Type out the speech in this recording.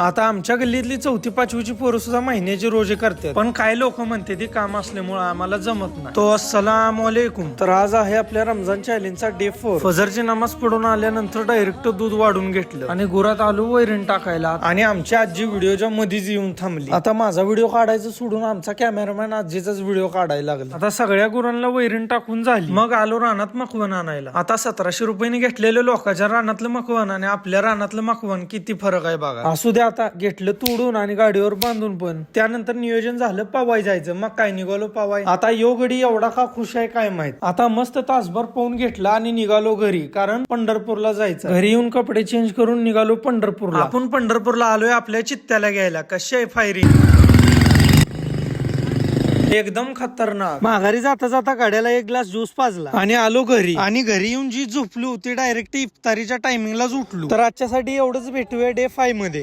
आता आमच्या गल्लीतली 4थी 5वीची पोरं सुद्धा महिन्याची रोजे करतात, पण काय लोक म्हणते ती काम असल्यामुळे आम्हाला जमत नाही. तो अस्सलाम वालेकुम. तर आज आहे आपल्या रमजान चॅलेंजचा डे 4. फजरची नमाज पडून आल्यानंतर डायरेक्ट दूध वाढून घेतलं आणि गुरात आलू वैरण टाकायला, आणि आमची आजी व्हिडिओच्या मध्येच येऊन थांबली. आता माझा व्हिडिओ काढायचं सोडून आमचा कॅमेरामॅन आजीचाच व्हिडिओ काढायला लागला. आता सगळ्या गुरांना वैरण टाकून झाली, मग आलो रानात मकवन आणायला. आता 1700 रुपयाने घेतलेलं लोकांच्या रानातलं मकवन आणि आपल्या रानातलं मकवन किती फरक आहे बघा. असू द्या, आता घेतलं तोडून आणि गाडीवर बांधून. पण त्यानंतर नियोजन झालं पवाय जायचं, मग काय निघालो पवाय. आता यो गडी एवढा का खुश आहे काय माहित. आता मस्त तासभर पाहून घेतला आणि निघालो घरी, कारण पंढरपूरला जायचं. घरी येऊन कपडे चेंज करून निघालो पंढरपूरला. आपण पंढरपूरला आलोय आपल्या चित्त्याला घ्यायला. कशी आहे फायरिंग? एकदम खतरनाक. माघारी जाता जाता गाड्याला एक ग्लास ज्यूस पाजला आणि आलो घरी. आणि घरी येऊन जी झोपली होती डायरेक्ट इफ्तारीच्या टायमिंगलाच उठलो. तर आजच्यासाठी एवढंच. भेटूया डे 5 मध्ये.